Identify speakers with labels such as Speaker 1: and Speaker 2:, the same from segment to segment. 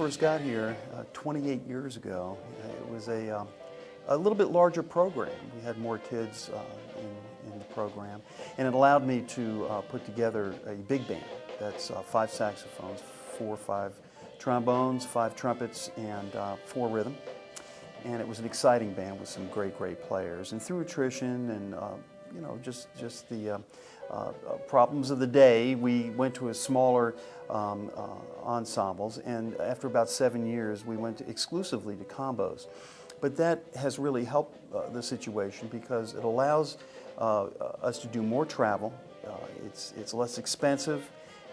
Speaker 1: first got here 28 years ago, it was a little bit larger program. We had more kids in the program, and it allowed me to put together a big band. That's 5 saxophones, 4 or 5 trombones, 5 trumpets, and 4 rhythm. And it was an exciting band with some great players. And through attrition and just the problems of the day, we went to a smaller ensembles. And after about 7 years, we went exclusively to combos. But that has really helped the situation because it allows us to do more travel. It's less expensive.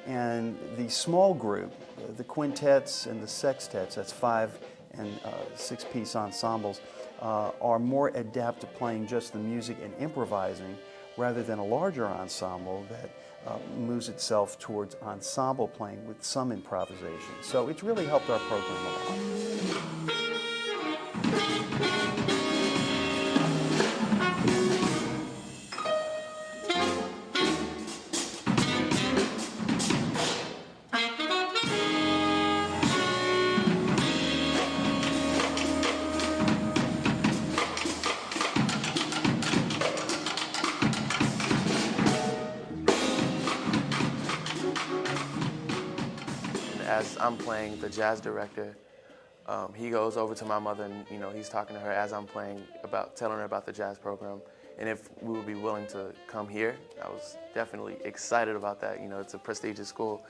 Speaker 1: And the small group, the quintets and the sextets, that's 5 and 6-piece ensembles, are more adept to playing just the music and improvising rather than a larger ensemble that moves itself towards ensemble playing with some improvisation. So it's really helped our program a lot.
Speaker 2: As I'm playing, the jazz director, he goes over to my mother and he's talking to her as I'm playing, telling her about the jazz program and if we would be willing to come here. I was definitely excited about that. It's a prestigious school.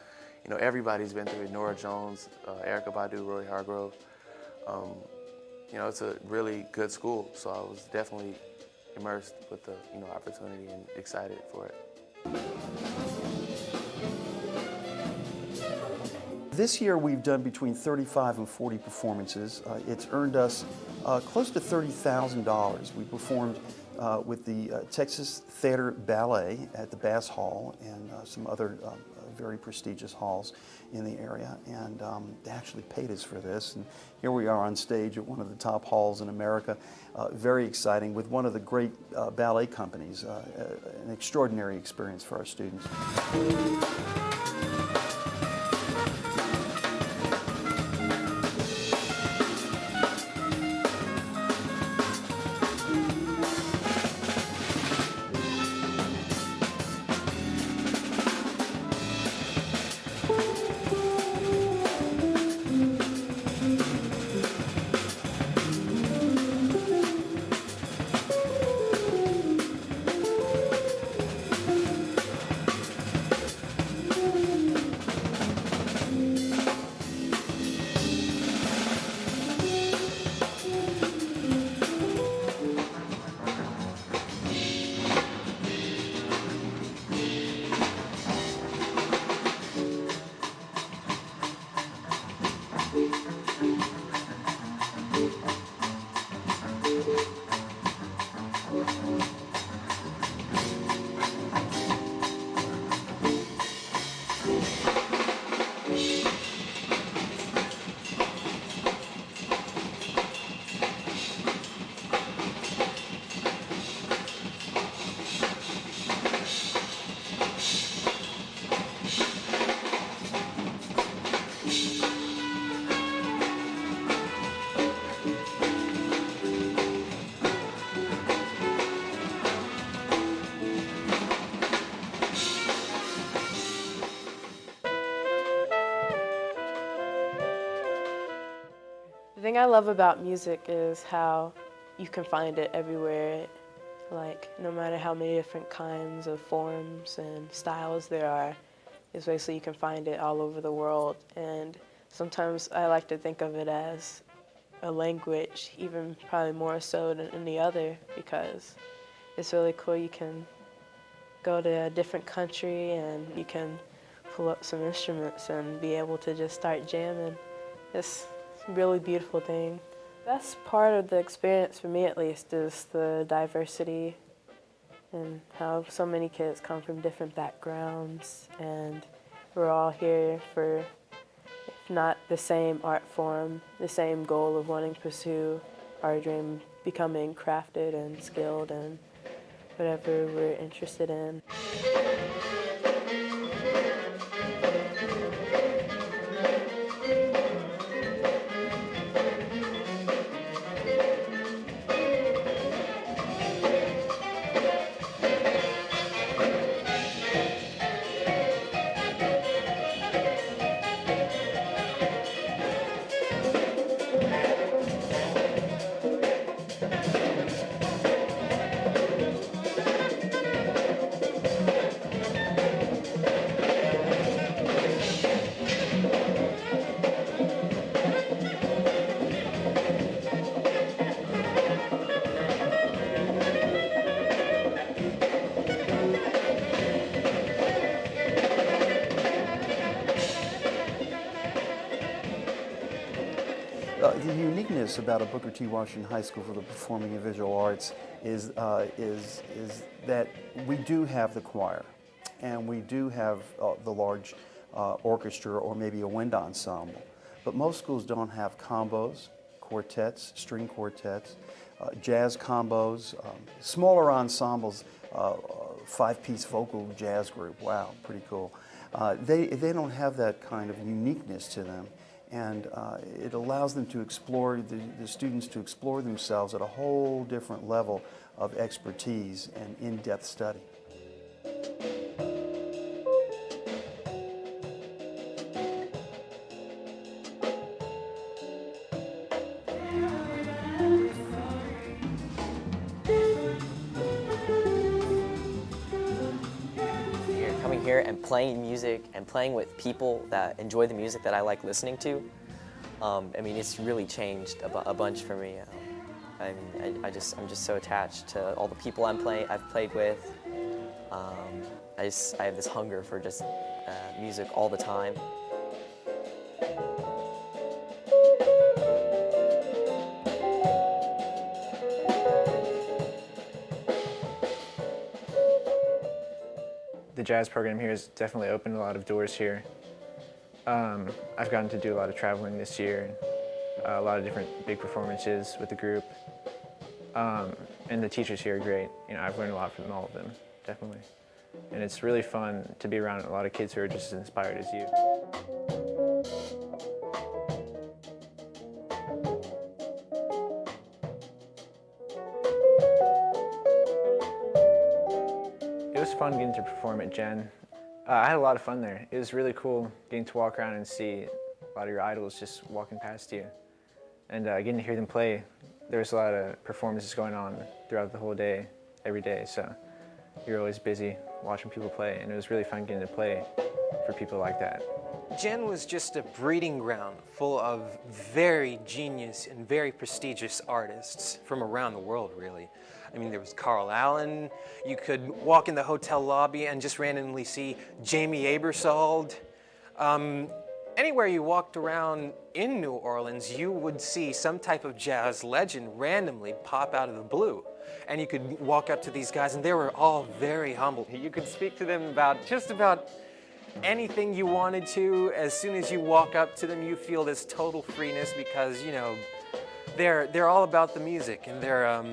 Speaker 2: Everybody's been through it. Nora Jones, Erykah Badu, Roy Hargrove. It's a really good school, so I was definitely immersed with the opportunity and excited for it.
Speaker 1: This year we've done between 35 and 40 performances. It's earned us close to $30,000. We performed with the Texas Theater Ballet at the Bass Hall and some other very prestigious halls in the area, and they actually paid us for this. And here we are on stage at one of the top halls in America. Very exciting with one of the great ballet companies. An extraordinary experience for our students.
Speaker 3: The thing I love about music is how you can find it everywhere. Like, no matter how many different kinds of forms and styles there are, it's basically you can find it all over the world. And sometimes I like to think of it as a language, even probably more so than any other, because it's really cool. You can go to a different country and you can pull up some instruments and be able to just start jamming. It's a really beautiful thing. That's part of the experience, for me at least, is the diversity and how so many kids come from different backgrounds, and we're all here for, if not the same art form, the same goal of wanting to pursue our dream, becoming crafted and skilled and whatever we're interested in.
Speaker 1: the uniqueness about a Booker T. Washington High School for the Performing and Visual Arts is that we do have the choir, and we do have the large orchestra or maybe a wind ensemble. But most schools don't have combos, quartets, string quartets, jazz combos, smaller ensembles, five-piece vocal jazz group. Wow, pretty cool. They don't have that kind of uniqueness to them, and it allows them to explore, the students to explore themselves at a whole different level of expertise and in-depth study.
Speaker 4: Coming here and playing music and playing with people that enjoy the music that I like listening to, I mean, it's really changed a bunch for me. I mean, I'm just so attached to all the people I've played with. I have this hunger for just music all the time.
Speaker 5: The jazz program here has definitely opened a lot of doors here. I've gotten to do a lot of traveling this year, a lot of different big performances with the group. And the teachers here are great. You know, I've learned a lot from all of them, definitely. And it's really fun to be around a lot of kids who are just as inspired as you. It was fun getting to perform at Gen. I had a lot of fun there. It was really cool getting to walk around and see a lot of your idols just walking past you. And getting to hear them play, there was a lot of performances going on throughout the whole day, every day. So you're always busy watching people play, and it was really fun getting to play for people like that.
Speaker 6: Gen was just a breeding ground full of very genius and very prestigious artists from around the world, really. I mean, there was Carl Allen. You could walk in the hotel lobby and just randomly see Jamie Aebersold. Anywhere you walked around in New Orleans, you would see some type of jazz legend randomly pop out of the blue. And you could walk up to these guys, and they were all very humble. You could speak to them about just about anything you wanted to. As soon as you walk up to them, you feel this total freeness because, you know, they're all about the music, and they're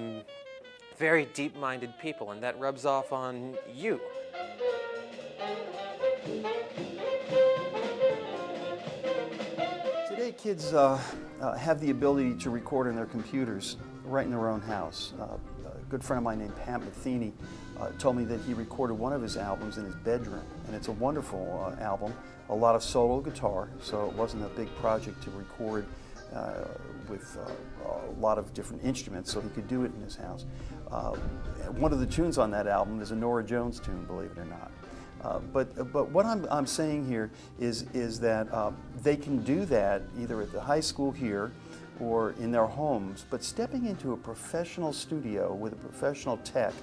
Speaker 6: very deep-minded people, and that rubs off on you.
Speaker 1: Today, kids have the ability to record on their computers right in their own house. A good friend of mine named Pat Metheny told me that he recorded one of his albums in his bedroom, and it's a wonderful album. A lot of solo guitar, so it wasn't a big project to record with a lot of different instruments, so he could do it in his house. One of the tunes on that album is a Norah Jones tune, believe it or not. But what I'm saying here is that they can do that either at the high school here or in their homes, but stepping into a professional studio with a professional tech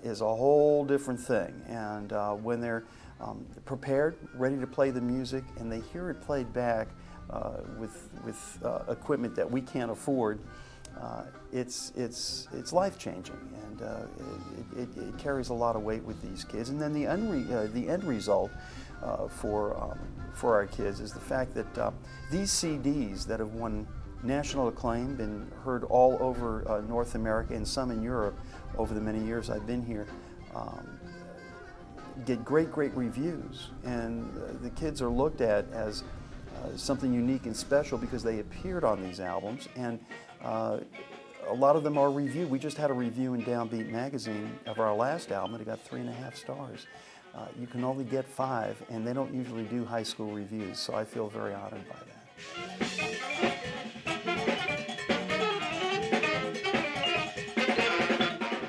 Speaker 1: is a whole different thing. And when they're prepared, ready to play the music, and they hear it played back with equipment that we can't afford, it's life-changing, and it carries a lot of weight with these kids. And then the end result for our kids is the fact that these CDs that have won national acclaim, been heard all over North America and some in Europe over the many years I've been here, get great reviews, and the kids are looked at as something unique and special because they appeared on these albums, and a lot of them are reviewed. We just had a review in Downbeat magazine of our last album, and it got 3.5 stars. You can only get 5, and they don't usually do high school reviews, so I feel very honored by that.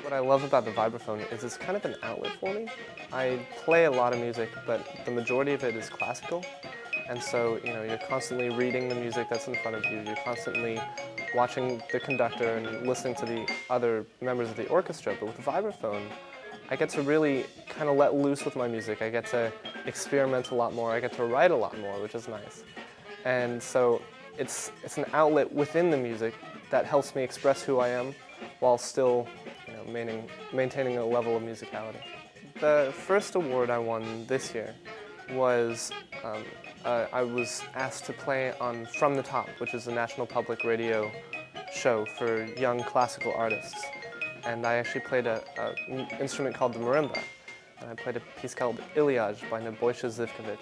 Speaker 7: What I love about the vibraphone is it's kind of an outlet for me. I play a lot of music, but the majority of it is classical. And so, you know, you're constantly reading the music that's in front of you. You're constantly watching the conductor and listening to the other members of the orchestra. But with the vibraphone, I get to really kind of let loose with my music. I get to experiment a lot more. I get to write a lot more, which is nice. And so it's an outlet within the music that helps me express who I am while still maintaining a level of musicality. The first award I won this year was I was asked to play on From the Top, which is a national public radio show for young classical artists. And I actually played an instrument called the marimba. And I played a piece called Iliad by Nebojša Zivkovic,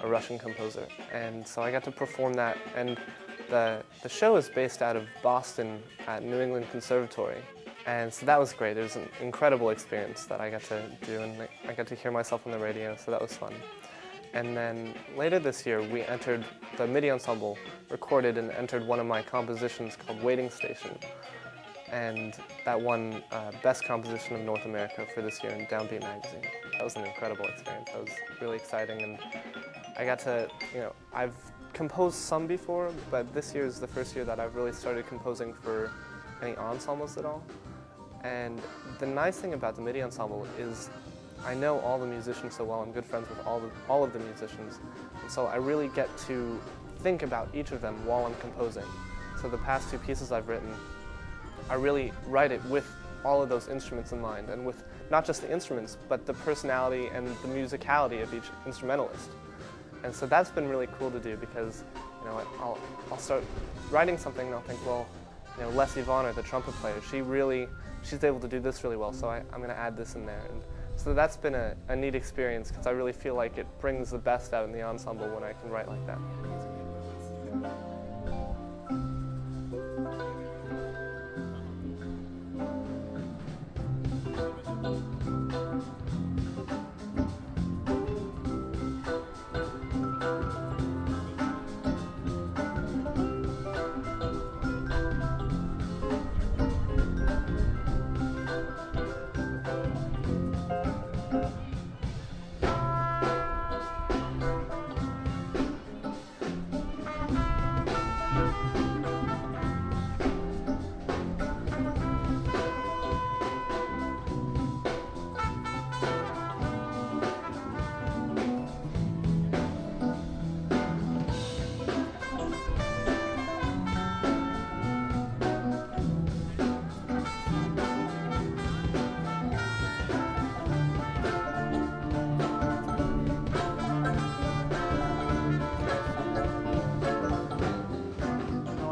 Speaker 7: a Russian composer. And so I got to perform that. And the show is based out of Boston at New England Conservatory. And so that was great. It was an incredible experience that I got to do, and I got to hear myself on the radio, so that was fun. And then later this year, we entered, the MIDI ensemble recorded and entered one of my compositions called Waiting Station. And that won Best Composition of North America for this year in Downbeat magazine. That was an incredible experience. That was really exciting, and I got to, I've composed some before, but this year is the first year that I've really started composing for any ensembles at all. And the nice thing about the MIDI ensemble is I know all the musicians so well. I'm good friends with all of the musicians. And so I really get to think about each of them while I'm composing. So the past two pieces I've written, I really write it with all of those instruments in mind, and with not just the instruments, but the personality and the musicality of each instrumentalist. And so that's been really cool to do, because I'll start writing something and I'll think, well, Lessie, the trumpet player, she's able to do this really well, so I'm going to add this in there. And so that's been a neat experience, because I really feel like it brings the best out in the ensemble when I can write like that.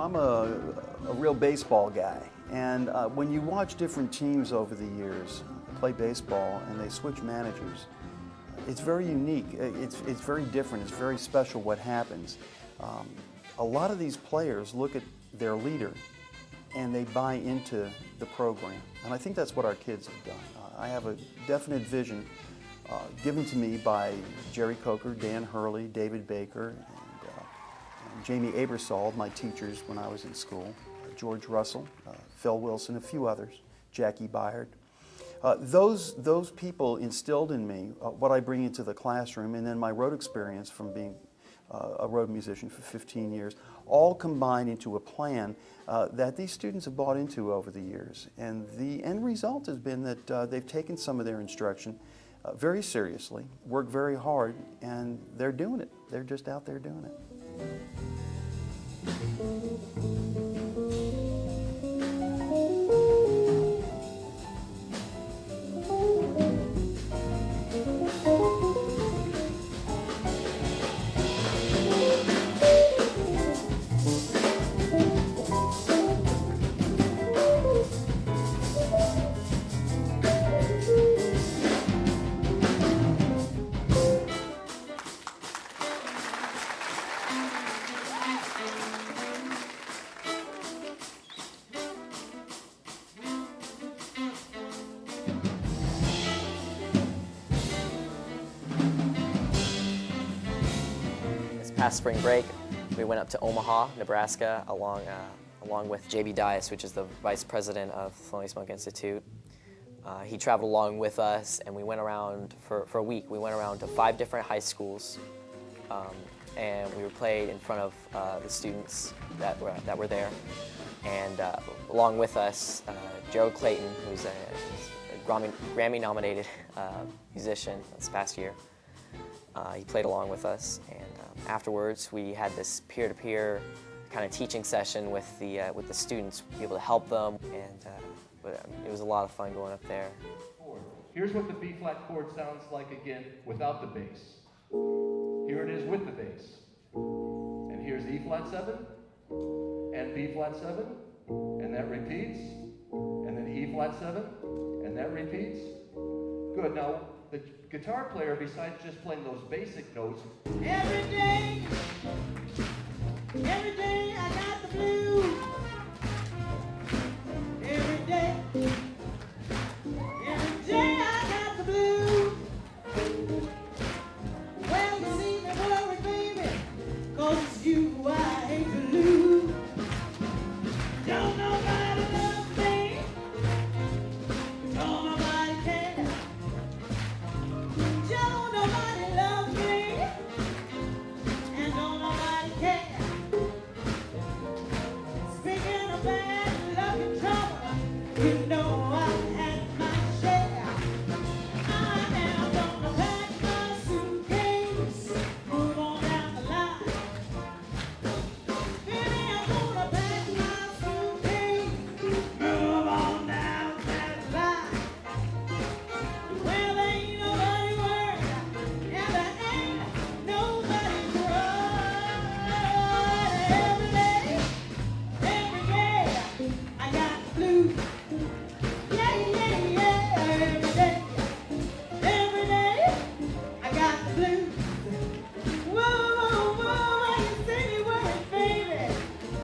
Speaker 1: I'm a real baseball guy, and when you watch different teams over the years play baseball and they switch managers, it's very unique. It's very different. It's very special what happens. A lot of these players look at their leader and they buy into the program, and I think that's what our kids have done. I have a definite vision given to me by Jerry Coker, Dan Hurley, David Baker, and Jamie Abersol, my teachers when I was in school, George Russell, Phil Wilson, a few others, Jackie Byard. Those people instilled in me what I bring into the classroom, and then my road experience from being a road musician for 15 years, all combined into a plan that these students have bought into over the years. And the end result has been that they've taken some of their instruction very seriously, worked very hard, and they're doing it. They're just out there doing it.
Speaker 4: Past spring break, we went up to Omaha, Nebraska, along with J.B. Dias, which is the vice president of the Thelonious Monk Institute. He traveled along with us, and we went around for a week. We went around to 5 different high schools, and we were played in front of the students that were there. And along with us, Gerald Clayton, who's a Grammy-nominated musician this past year. He played along with us, and afterwards we had this peer-to-peer kind of teaching session with the students, be able to help them, and but it was a lot of fun going up there.
Speaker 8: Here's what the B flat chord sounds like again without the bass. Here it is with the bass. And here's E flat 7 and B flat 7, and that repeats, and then E flat 7, and that repeats. Good. Now the guitar player, besides just playing those basic notes,
Speaker 9: every day I got